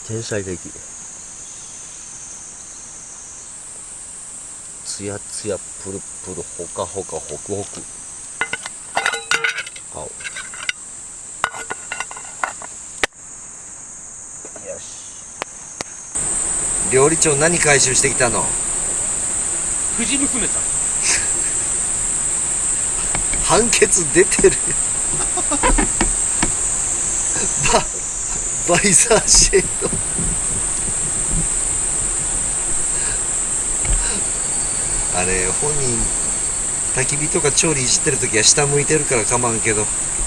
天才的。つやつや、プルプル、ほかほか、ホクホク。青。よし。料理長何回収してきたの？藤娘さん。判決出てるよ。バイザーシェード。あれ本人焚き火とか調理してる時は下向いてるから構わんけど、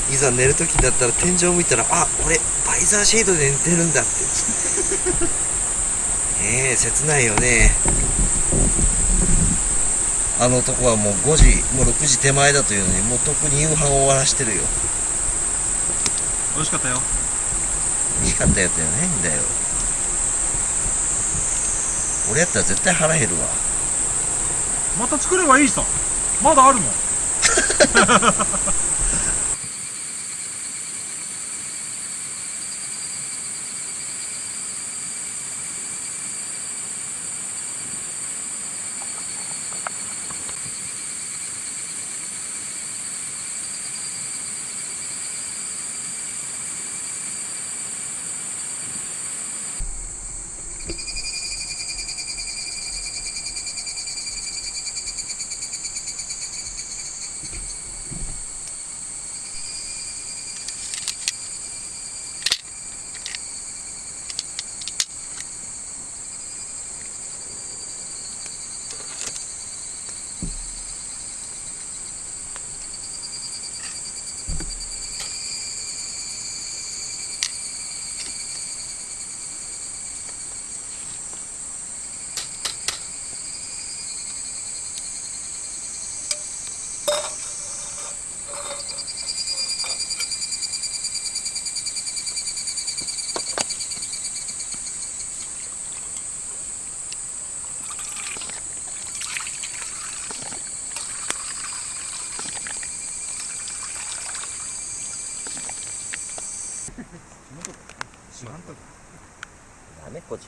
いざ寝る時だったら天井向いたら、あ、俺バイザーシェードで寝てるんだってねえ、切ないよね。あの男はもう5時、もう6時手前だというのに、もうとっくに夕飯を終わらしてるよ。美味しかったよ。美味しかったよってないんだよ。俺やったら絶対腹減るわ。また作ればいいさ。まだあるもん。ダメこっち。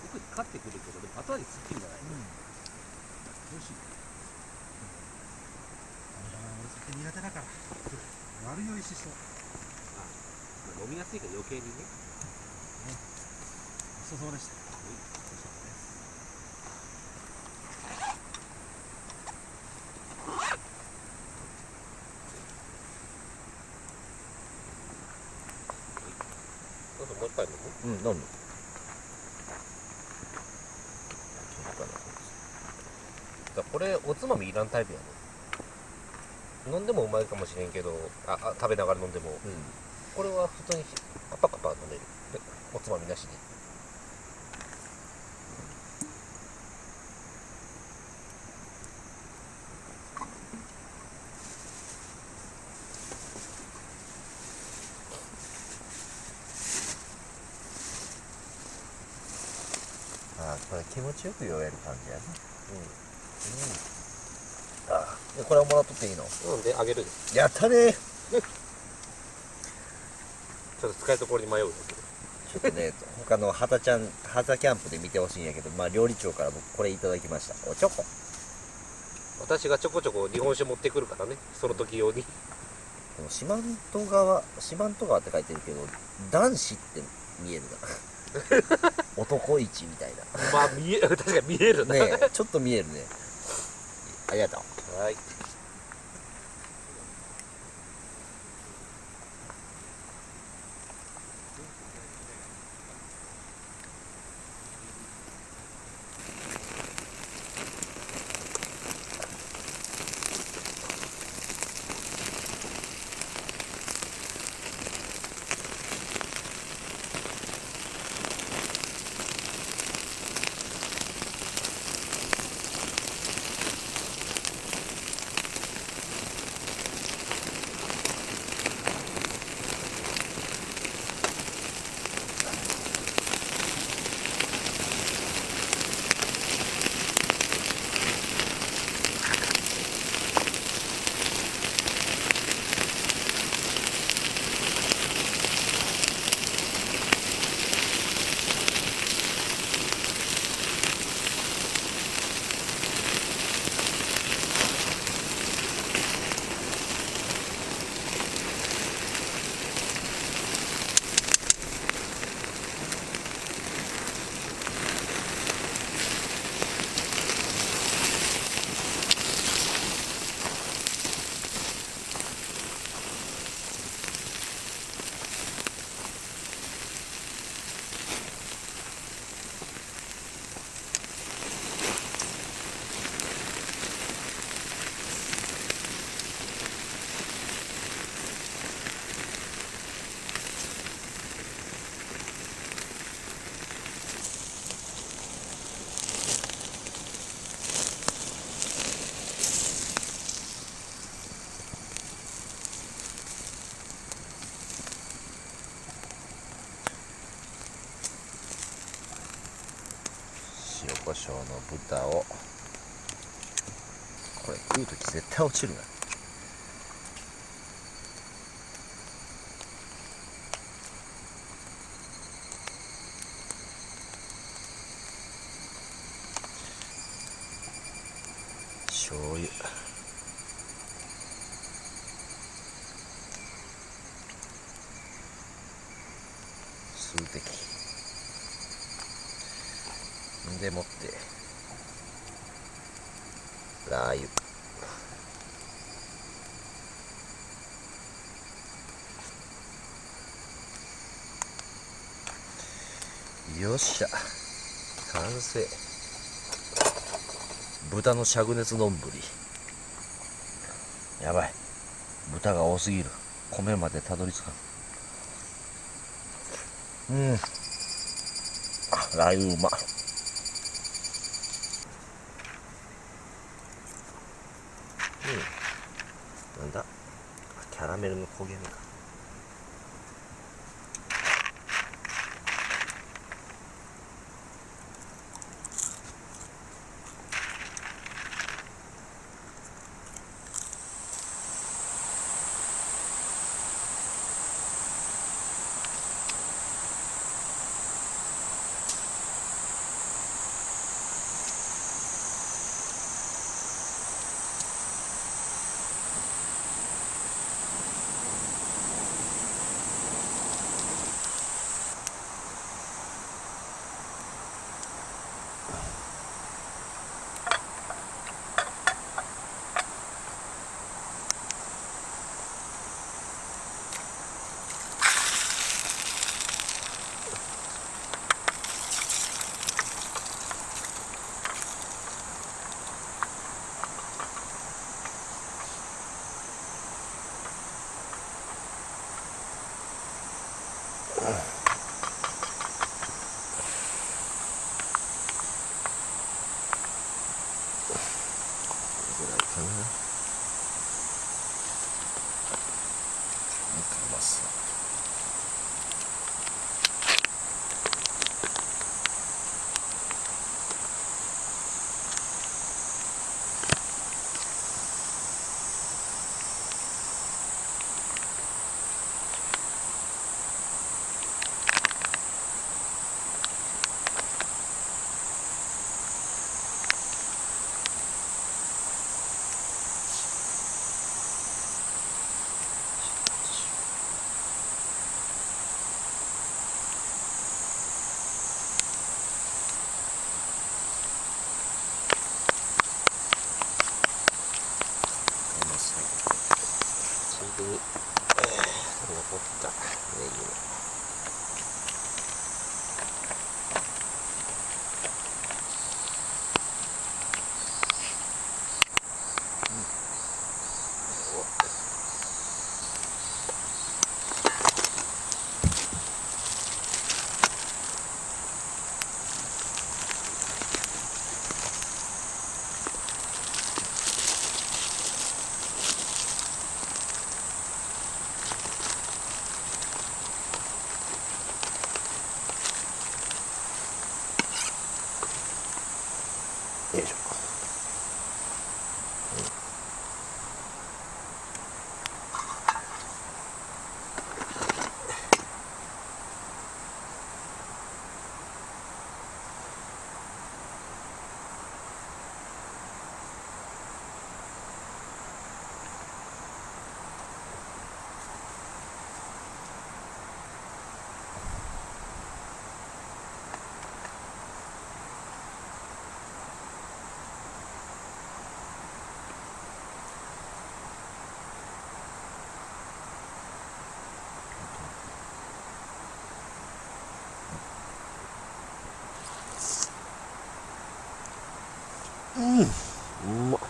奥に勝ってくるけど、でも後味すっきりじゃない。美味しい。俺酒苦手だから悪酔いしそう。飲みやすいから余計にね。ごちそうさまでした。もう一杯飲む？うん、飲む。これおつまみいらんタイプやね。飲んでもうまいかもしれんけど、食べながら飲んでも、これは普通にカパカパ飲める。おつまみなしで。ああ、これ気持ちよく酔える感じやね。これをもらっとっていいの？で、あげる。やったね。ちょっと使いどころに迷うけど。ちょっとね、他のハタキャンプで見てほしいんやけど、まあ料理長から僕これいただきました。おちょこ。私がちょこちょこ日本酒持ってくるからね、その時用に。この四万十川って書いてるけど、男子って見えるな。男市みたいな。まあ確かに見えるね。ねえ、ちょっと見えるね。ありがとう。はい。胡椒の豚を、これ食うとき絶対落ちるな。醤油、数滴でもってラー油、よっしゃ完成。豚のしゃぐ熱丼。やばい、豚が多すぎる。米までたどり着かん。あ、ラー油うま。なんだ、キャラメルの焦げ目か。ぐらいかな。うまそう。ついでに、残ったネギを。よいしょ。うまっ。